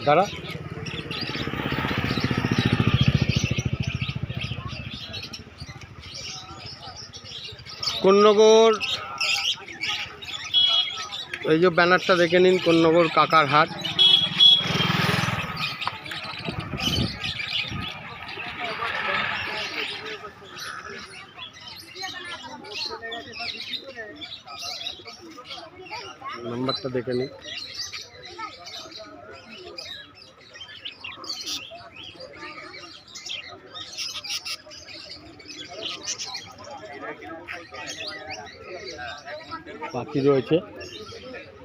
দাঁড়া। কোন্নগর, এই যে ব্যানারটা দেখে নিন, কোন্নগর কাকার হাট। নাম্বারটা দেখে নিন। পাখি রয়েছে।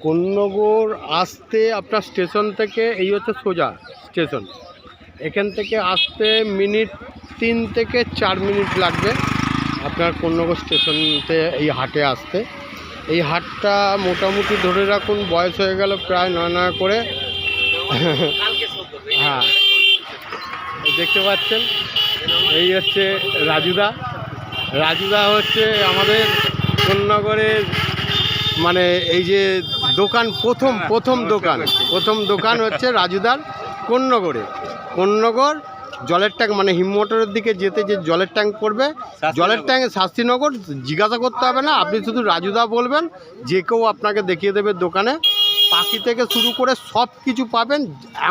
কোন্নগর আসতে আপনার স্টেশন থেকে, এই হচ্ছে সোজা স্টেশন, এখান থেকে আসতে মিনিট 3 থেকে 4 মিনিট লাগবে আপনার কোন্নগর স্টেশনতে এই হাটে আসতে। এই হাটটা মোটামুটি ধরে রাখুন বয়স হয়ে গেল প্রায় 9 করে। হ্যাঁ, দেখতে পাচ্ছেন এই হচ্ছে রাজুদা। রাজুদা হচ্ছে আমাদের কোন্নগরের মানে এই যে দোকান, প্রথম দোকান হচ্ছে রাজুদার কোন্নগরে। কোন্নগর জলের ট্যাঙ্ক মানে হিমমোটরের দিকে যেতে যে জলের ট্যাঙ্ক পড়বে, জলের ট্যাঙ্ক শাস্তিনগর, জিজ্ঞাসা করতে হবে না, আপনি শুধু রাজুদা বলবেন, যে কেউ আপনাকে দেখিয়ে দেবে দোকানে। পাখি থেকে শুরু করে সব কিছু পাবেন,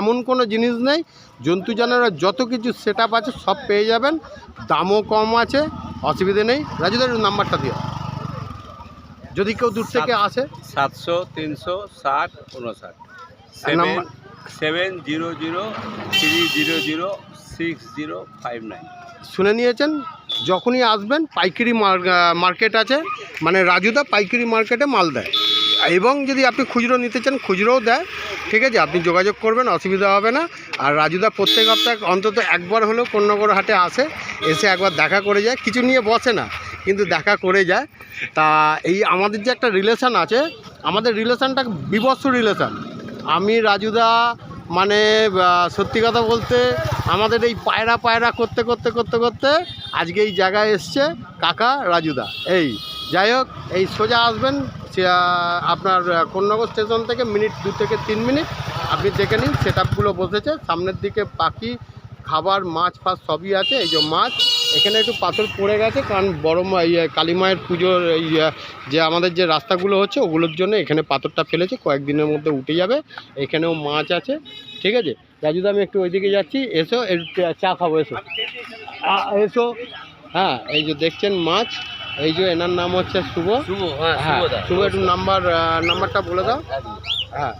এমন কোনো জিনিস নেই, জন্তু জানোয়ারের যত কিছু সেট আপ আছে সব পেয়ে যাবেন, দামও কম আছে, অসুবিধে নেই। রাজুদার নাম্বারটা দিও যদি কেউ দূর থেকে আসে। 700 360 59 70003006059। শুনে নিয়েছেন, যখনই আসবেন পাইকারি মার্কেট আছে, মানে রাজুদা পাইকারি মার্কেটে মাল দেয়, এবং যদি আপনি খুচরো নিতে চান খুচরোও দেয়। ঠিক আছে, আপনি যোগাযোগ করবেন, অসুবিধা হবে না। আর রাজুদা প্রত্যেক সপ্তাহে অন্তত একবার হলেও কোন্নগর হাটে আসে, এসে একবার দেখা করে যায়, কিছু নিয়ে বসে না কিন্তু দেখা করে যায়। তা এই আমাদের যে একটা রিলেশান আছে, আমাদের রিলেশানটা বিভৎস রিলেশান। আমি রাজুদা মানে সত্যি কথা বলতে আমাদের এই পায়রা করতে করতে করতে করতে আজকে এই জায়গায় এসছে কাকা রাজুদা। এই যাই হোক, এই সোজা আসবেন আপনার কোন্নগর স্টেশন থেকে মিনিট 2 থেকে 3 মিনিট আপনি দেখে নিন, সেট আপগুলো বসেছে সামনের দিকে, পাখি খাবার মাছ ফাছ সবই আছে। এই যে মাছ, এখানে একটু পাথর পড়ে গেছে কারণ বড় কালী মায়ের পুজোর এই যে আমাদের যে রাস্তাগুলো হচ্ছে ওগুলোর জন্য এখানে পাথরটা ফেলেছে, কয়েকদিনের মধ্যে উঠে যাবে। এখানেও মাছ আছে। ঠিক আছে রাজুদা, আমি একটু ওইদিকে যাচ্ছি, এসো চা খাবো, এসো এসো। হ্যাঁ, এই যে দেখছেন মাছ, এই যে এনার নাম হচ্ছে শুভ। হ্যাঁ শুভ, একটু নাম্বারটা বলে দাও। হ্যাঁ,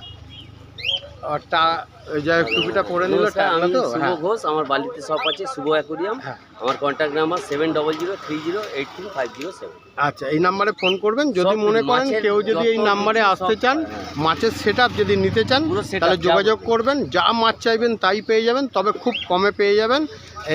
যাই টুপিটা পরে নিল। আমি শুভ ঘোষ, আমার বালিতে শপ আছে শুভ অ্যাকোরিয়াম। আমার কন্ট্যাক্ট নাম্বার 7003030507। আচ্ছা, এই নাম্বারে ফোন করবেন যদি মনে করেন কেউ যদি এই নাম্বারে আসতে চান, মাছের সেট আপ যদি নিতে চান তাহলে যোগাযোগ করবেন, যা মাছ চাইবেন তাই পেয়ে যাবেন, তবে খুব কমে পেয়ে যাবেন।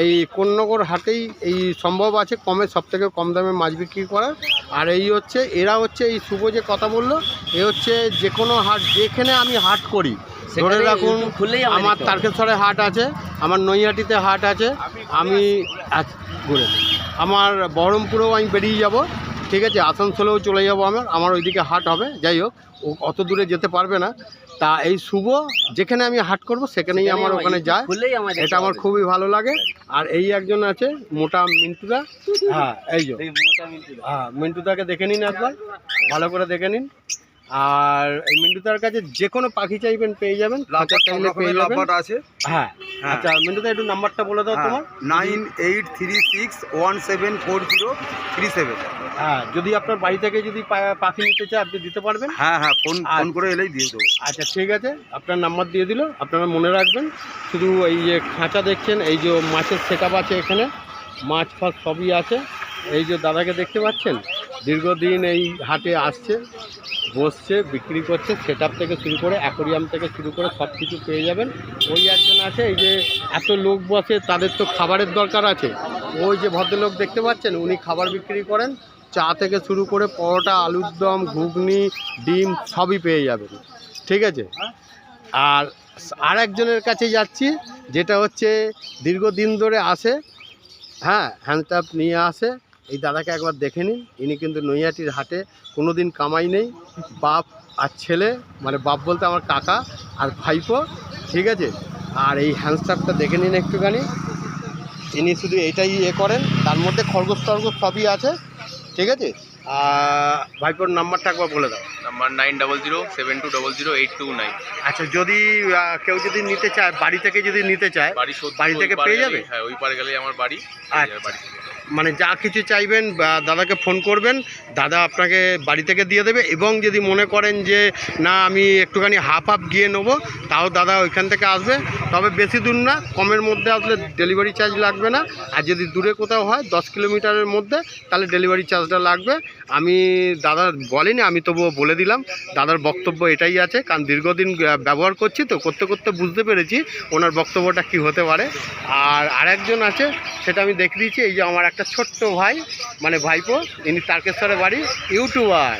এই কোন্নগর হাটেই এই সম্ভব আছে কমে, সবথেকে কম দামে মাছ বিক্রি করার। আর এই হচ্ছে এরা হচ্ছে এই শুভ যে কথা বললো, এ হচ্ছে যে কোনো হাট, যেখানে আমি হাট করি, ধরে রাখুন আমার তারকেশ্বরে হাট আছে, আমার নৈহাটিতে হাট আছে, আমি ঘুরে আমার বহরমপুরেও আমি বেরিয়ে যাব। ঠিক আছে, আসানসোলেও চলে যাব, আমার ওইদিকে হাট হবে। যাই হোক, ও অত দূরে যেতে পারবে না। তা এই শুভ যেখানে আমি হাট করব সেখানেই আমার ওখানে যায়, এটা আমার খুবই ভালো লাগে। আর এই একজন আছে মোটা মিন্টুদা। হ্যাঁ, এই যে হ্যাঁ, মিন্টুদাকে দেখে নিন একবার, ভালো করে দেখে নিন। আর এই মিন্টুদার কাছে যে কোনো পাখি চাইবেন পেয়ে যাবেন, আছে। হ্যাঁ, আচ্ছা মিন্টুদা একটু নাম্বারটা বলে দাও তোমার। 9836174037। হ্যাঁ, যদি আপনার বাড়ি থেকে যদি পাখি নিতে চায় আপনি দিতে পারবেন। হ্যাঁ, ফোন করে এলেই দিয়ে দেবো। আচ্ছা ঠিক আছে, আপনার নাম্বার দিয়ে দিল, আপনারা মনে রাখবেন। শুধু এই যে খাঁচা দেখছেন, এই যে মাছের সেট আপ আছে, এখানে মাছ ফাছ সবই আছে। এই যে দাদাকে দেখতে পাচ্ছেন, দীর্ঘদিন এই হাটে আসছে, বসছে, বিক্রি করছে, সেট আপ থেকে শুরু করে অ্যাকোরিয়াম থেকে শুরু করে সব কিছু পেয়ে যাবেন। ওই একজন আছে, এই যে এত লোক বসে তাদের তো খাবারের দরকার আছে, ওই যে ভদ্রলোক দেখতে পাচ্ছেন উনি খাবার বিক্রি করেন, চা থেকে শুরু করে পরোটা, আলুর দম, ঘুগনি, ডিম সবই পেয়ে যাবেন। ঠিক আছে, আর একজনের কাছে যাচ্ছি, যেটা হচ্ছে দীর্ঘদিন ধরে আসে, হ্যাঁ হ্যান্ডটাপ নিয়ে আসে। এই দাদাকে একবার দেখে নিন, ইনি কিন্তু নৈহাটির হাটে কোনো দিন কামাই নেই, বাপ আর ছেলে, মানে বাপ বলতে আমার কাকা আর ভাইপো, ঠিক আছে। আর এই হ্যান্ডস্টারটা দেখে নিন একটুখানি, ইনি শুধু এইটাই করেন, তার মধ্যে খরগোশ টরগোশ সবই আছে, ঠিক আছে। ভাইপোর নাম্বারটা একবার বলে দাও। নাম্বার 9007200829। আচ্ছা, যদি কেউ যদি নিতে চায়, বাড়ি থেকে যদি নিতে চায়, বাড়ি থেকে পেয়ে যাবে? হ্যাঁ, ওই পারে গেলেই আমার বাড়ি। আচ্ছা, মানে যা কিছু চাইবেন দাদাকে ফোন করবেন, দাদা আপনাকে বাড়ি থেকে দিয়ে দেবে। এবং যদি মনে করেন যে না আমি একটুখানি হাফ গিয়ে নেবো, তাও দাদা ওইখান থেকে আসবে, তবে বেশি দূর না, কমের মধ্যে আসলে ডেলিভারি চার্জ লাগবে না। আর যদি দূরে কোথাও হয় 10 কিলোমিটারের মধ্যে, তাহলে ডেলিভারি চার্জটা লাগবে। আমি দাদা বলিনি, আমি তবুও বলে দিলাম, দাদার বক্তব্য এটাই আছে, কারণ দীর্ঘদিন ব্যবহার করছি তো, করতে করতে বুঝতে পেরেছি ওনার বক্তব্যটা কি হতে পারে। আর আরেকজন আছে, সেটা আমি দেখে দিয়েছি, এই যে আমার একটা ছোট্ট ভাই, মানে ভাইপো, ইনি তারকেশ্বরে বাড়ি, ইউটিউবার,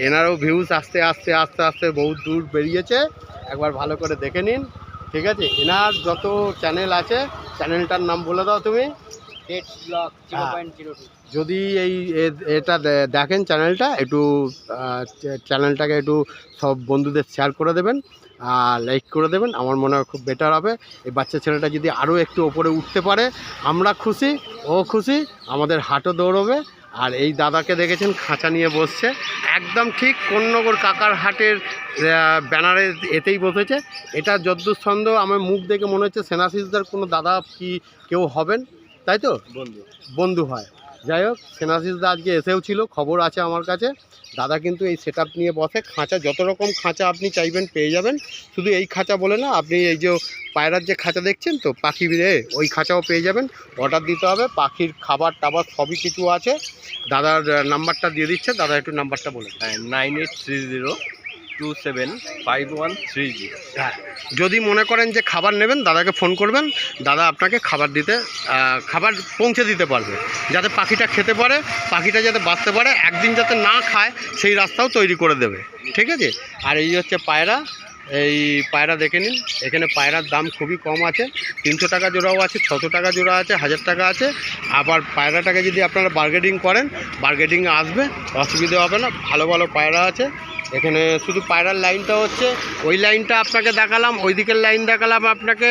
এনারও ভিউজ আস্তে আস্তে আস্তে আস্তে বহুত দূর বেরিয়েছে, একবার ভালো করে দেখে নিন, ঠিক আছে। এনার যত চ্যানেল আছে, চ্যানেলটার নাম বলে দাও তুমি। যদি এটা দেখেন চ্যানেলটা, একটু চ্যানেলটাকে একটু সব বন্ধুদের শেয়ার করে দেবেন আর লাইক করে দেবেন, আমার মনে হয় খুব বেটার হবে। এই বাচ্চা ছেলেটা যদি আরও একটু ওপরে উঠতে পারে, আমরা খুশি, ও খুশি, আমাদের হাটও দৌড়বে। আর এই দাদাকে দেখেছেন খাঁচা নিয়ে বসছে, একদম ঠিক কোন্নগর কাকার হাটের ব্যানারে এতেই বসেছে। এটা যদ্দূর সন্দেহ, আমার মুখ দেখে মনে হচ্ছে সেনাশিসদার কোনো দাদা কি কেউ হবেন, তাই তো? বন্ধু হয়। যাই হোক, সেনাশিসদা আজকে এসেও ছিল, খবর আছে আমার কাছে। দাদা কিন্তু এই সেট নিয়ে বসে, খাঁচা যত রকম খাঁচা আপনি চাইবেন পেয়ে যাবেন। শুধু এই খাঁচা বলে না, আপনি এই যে পায়রার যে খাঁচা দেখছেন তো, পাখি ওই খাঁচাও পেয়ে যাবেন। অর্ডার দিতে হবে, পাখির খাবার টাবার সবই কিছু আছে। দাদার নাম্বারটা দিয়ে দিচ্ছে, দাদা একটু নাম্বারটা বলে। 9830275130। হ্যাঁ, যদি মনে করেন যে খাবার নেবেন, দাদাকে ফোন করবেন, দাদা আপনাকে খাবার পৌঁছে দিতে পারবে, যাতে পাখিটা খেতে পারে, পাখিটা যাতে বাঁচতে পারে, একদিন যাতে না খায় সেই রাস্তাও তৈরি করে দেবে, ঠিক আছে। আর এই হচ্ছে পায়রা, এই পায়রা দেখে নিন, এখানে পায়রার দাম খুবই কম আছে, 300 টাকা জোড়াও আছে, 600 টাকা জোড়া আছে, 1000 টাকা আছে। আবার পায়রাটাকে যদি আপনারা বার্গেনিং করেন, বার্গেনিংয়ে আসবে, অসুবিধা হবে না, ভালো ভালো পায়রা আছে এখানে। শুধু পায়রার লাইনটা হচ্ছে, ওই লাইনটা আপনাকে দেখালাম, ওই দিকের লাইন দেখালাম আপনাকে,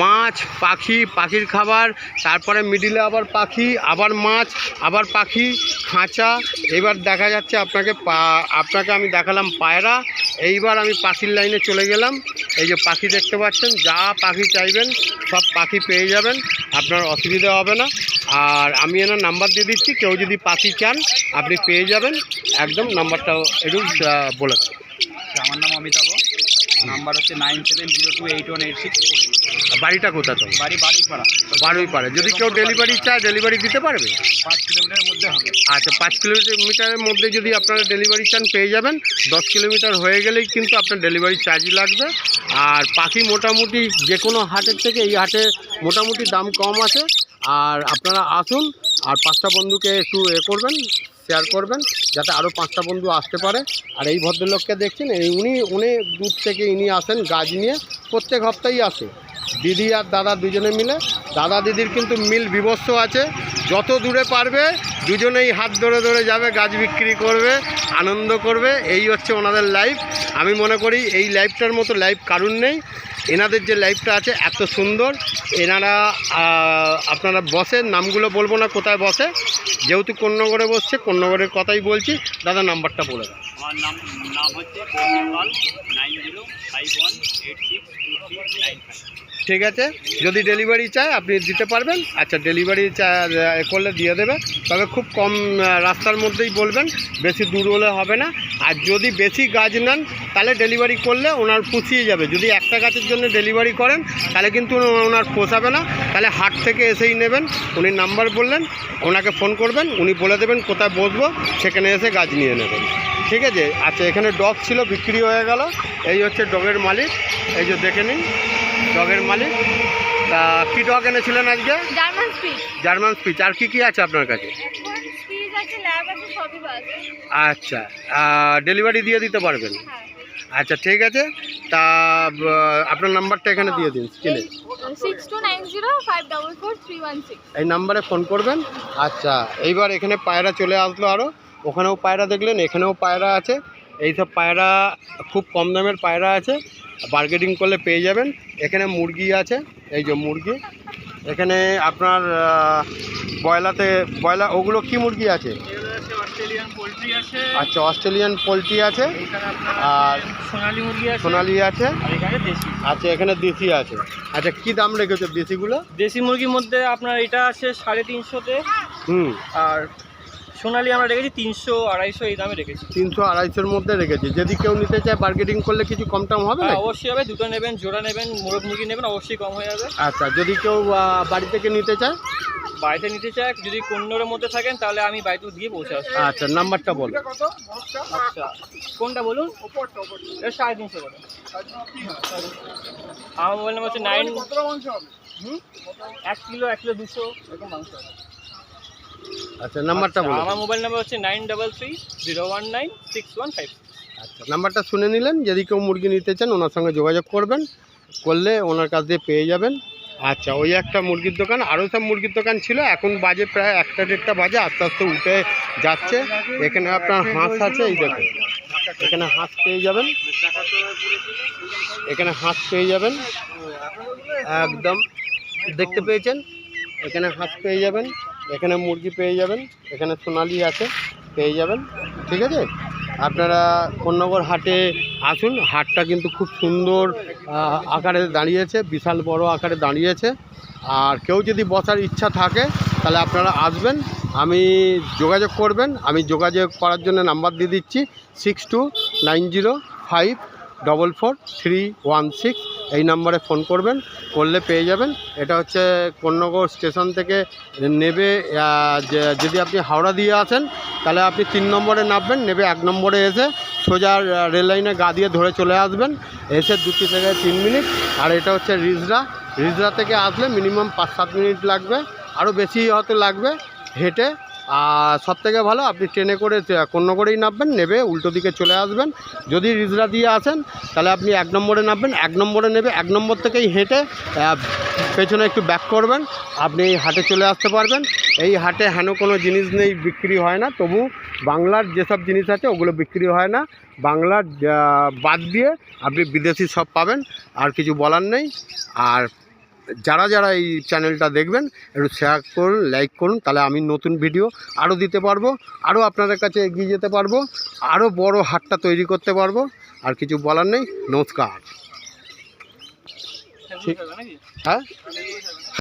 মাছ, পাখি, পাখির খাবার, তারপরে মিডিলে আবার পাখি, আবার মাছ, আবার পাখি, খাঁচা। এবার দেখা যাচ্ছে আপনাকে আমি দেখালাম পায়রা। এইবার আমি পাখির লাইনে চলে গেলাম। এই যে পাখি দেখতে পাচ্ছেন, যা পাখি চাইবেন সব পাখি পেয়ে যাবেন, আপনার অসুবিধা হবে না। আর আমি এনার নাম্বার দিয়ে দিচ্ছি, কেউ যদি পাখি চান আপনি পেয়ে যাবেন, একদম নাম্বারটাও একটু বলে দেন। আমার নাম অমিতাভ, নাম্বার হচ্ছে 97028186। বাড়িটা কোথা তো? বাড়িপাড়া। বারুইপাড়া। যদি কেউ ডেলিভারি চায়, ডেলিভারি দিতে পারবে? 5 কিলোমিটারের মধ্যে হবে। আচ্ছা, 5 কিলোমিটারের মধ্যে যদি আপনারা ডেলিভারি চান পেয়ে যাবেন। 10 কিলোমিটার হয়ে গেলেই কিন্তু আপনার ডেলিভারি চার্জই লাগবে। আর পাখি মোটামুটি যে কোনো হাটের থেকে এই হাটে মোটামুটি দাম কম আছে। আর আপনারা আসুন, আর 5টা বন্ধুকে একটু করবেন, শেয়ার করবেন, যাতে আরও 5টা বন্ধু আসতে পারে। আর এই ভদ্রলোককে দেখছেন, উনি দূর থেকে ইনি আসেন গাছ নিয়ে, প্রত্যেক হপ্তাহেই আসে। দিদি আর দাদা দুজনে মিলে, দাদা দিদির কিন্তু মিল বিভৎস আছে, যত দূরে পারবে দুজনেই হাত ধরে ধরে যাবে, গাছ বিক্রি করবে, আনন্দ করবে। এই হচ্ছে ওনাদের লাইফ। আমি মনে করি এই লাইফটার মতো লাইফ কারণ নেই। এনাদের যে লাইফটা আছে এত সুন্দর। এনারা আপনারা বসেন, নামগুলো বলবো না কোথায় বসে, যেহেতু কোন্নগরে বসছে, কোন্নগরের কথাই বলছি। দাদা নাম্বারটা বলে দাও। আমার নাম হচ্ছে 9051862395। ঠিক আছে, যদি ডেলিভারি চায় আপনি দিতে পারবেন। আচ্ছা, ডেলিভারি করলে দিয়ে দেবে, তবে খুব কম রাস্তার মধ্যেই বলবেন, বেশি দূর হলে হবে না। আর যদি বেশি গাছ নেন তাহলে ডেলিভারি করলে ওনার পুষিয়ে যাবে। যদি একটা গাছের জন্য ডেলিভারি করেন তাহলে কিন্তু ওনার পোষাবে না, তাহলে হাট থেকে এসেই নেবেন। উনি নাম্বার বললেন, ওনাকে ফোন করবেন, উনি বলে দেবেন কোথায় বসবো, সেখানে এসে গাছ নিয়ে নেবেন, ঠিক আছে। আচ্ছা, এখানে ডগ ছিল, বিক্রি হয়ে গেল। এই হচ্ছে ডগের মালিক, এই যে দেখে নিন, ডগের মালিক। তা কী ডগ এনেছিলেন আজকে? German speech. আর কি আছে আপনার কাছে? আচ্ছা, ডেলিভারি দিয়ে দিতে পারবেন? আচ্ছা, ঠিক আছে। তা আপনার নাম্বারটা এখানে দিয়ে দিন স্ক্রিনে। 6290544316। এই নাম্বারে ফোন করবেন। আচ্ছা, এইবার এখানে পায়রা চলে আসলো, আরও ওখানেও পায়রা দেখলেন, এখানেও পায়রা আছে। এইসব পায়রা খুব কম দামের পায়রা আছে, বার্গেনিং করলে পেয়ে যাবেন। এখানে মুরগি আছে, এই যে মুরগি। এখানে আপনার ব্রয়লার ওগুলো কি মুরগি আছে? অস্ট্রেলিয়ান পোলট্রি আছে, আচ্ছা, অস্ট্রেলিয়ান পোলট্রি আছে, এখানে আপনার আর সোনালী মুরগি আছে, সোনালি আছে, আর এখানে দেশি। আচ্ছা এখানে দেশি আছে। আচ্ছা, কি দাম রেখেছো দেশিগুলো? দেশি মুরগির মধ্যে আপনার এটা আছে 350-তে, হুম, আর সোনালী আমরা রেখেছি 300-250 এই দামে রেখেছি। 300-250-এর মধ্যে রেখেছি। যদি কেউ নিতে চায় বার্গেনিং করলে কিছু কম টম হবে না? হ্যাঁ, অবশ্যই হবে। দুটো নেবেন, জোড়া নেবেন, মোরগ মুরগি নেবেন, অবশ্যই কম হয়ে যাবে। আচ্ছা, যদি কেউ বাড়ি থেকে নিতে চায়? বাড়িতে নিতে চায়, যদি কোন্নরের মধ্যে থাকেন তাহলে আমি বাড়িতে দিয়ে পৌঁছে আসবো। আচ্ছা, নাম্বারটা বল। আচ্ছা, কোনটা বলুন? 350 করে। আমার মোবাইল নাম্বার হচ্ছে 1 কিলো 1 কিলো 200 এরকম মাংস হবে। আচ্ছা, নাম্বারটা বল। আমার মোবাইল নাম্বার হচ্ছে 9330196156। আচ্ছা, নাম্বারটা শুনে নিলেন। যদি কেউ মুরগি নিতে চান ওনার সঙ্গে যোগাযোগ করবেন, করলে ওনার কাছ দিয়ে পেয়ে যাবেন। আচ্ছা, ওই একটা মুরগির দোকান, আরও সব মুরগির দোকান ছিল, এখন বাজে প্রায় 1টা-1.5টা বাজে, আস্তে আস্তে উঠে যাচ্ছে। এখানে আপনার হাঁস আছে, এই দেখুন এখানে হাঁস পেয়ে যাবেন, এখানে হাঁস পেয়ে যাবেন, একদম দেখতে পেয়েছেন, এখানে হাঁস পেয়ে যাবেন, এখানে মুরগি পেয়ে যাবেন, এখানে সোনালি আছে, পেয়ে যাবেন। ঠিক আছে, আপনারা কোন্নগর হাটে আসুন। হাটটা কিন্তু খুব সুন্দর আকারে দাঁড়িয়েছে, বিশাল বড় আকারে দাঁড়িয়েছে। আর কেউ যদি বসার ইচ্ছা থাকে তাহলে আপনারা আসবেন, আমি যোগাযোগ করবেন। আমি যোগাযোগ করার জন্য নাম্বার দিয়ে দিচ্ছি 6290544316। এই নাম্বারে ফোন করবেন, করলে পেয়ে যাবেন। এটা হচ্ছে কোন্নগর স্টেশন থেকে নেবে, যদি আপনি হাওড়া দিয়ে আসেন তাহলে আপনি 3 নম্বরে নামবেন, নেবে 1 নম্বরে এসে সোজা রেল লাইনে গা দিয়ে ধরে চলে আসবেন, এসে 2 থেকে 3 মিনিট। আর এটা হচ্ছে রিজরা থেকে আসলে মিনিমাম 5-7 মিনিট লাগবে, আরও বেশি হয়তো লাগবে হেঁটে। আর সবথেকে ভালো আপনি ট্রেনে করে কোন্নগরেই নামবেন, নেবে উল্টো দিকে চলে আসবেন। যদি রিজরা দিয়ে আসেন তাহলে আপনি 1 নম্বরে নামবেন, 1 নম্বরে নেবে 1 নম্বর থেকেই হেঁটে পেছনে একটু ব্যাক করবেন, আপনি এই হাটে চলে আসতে পারবেন। এই হাটে হেন কোনো জিনিস নেই, বিক্রি হয় না, তবু বাংলার যেসব জিনিস আছে ওগুলো বিক্রি হয় না। বাংলার বাদ দিয়ে আপনি বিদেশি সব পাবেন, আর কিছু বলার নেই। আর যারা যারা এই চ্যানেলটা দেখবেন একটু শেয়ার করুন, লাইক করুন, তাহলে আমি নতুন ভিডিও আরও দিতে পারবো, আরও আপনাদের কাছে এগিয়ে যেতে পারবো, আরও বড় হাটটা তৈরি করতে পারবো। আর কিছু বলার নেই। নমস্কার। ঠিক, হ্যাঁ।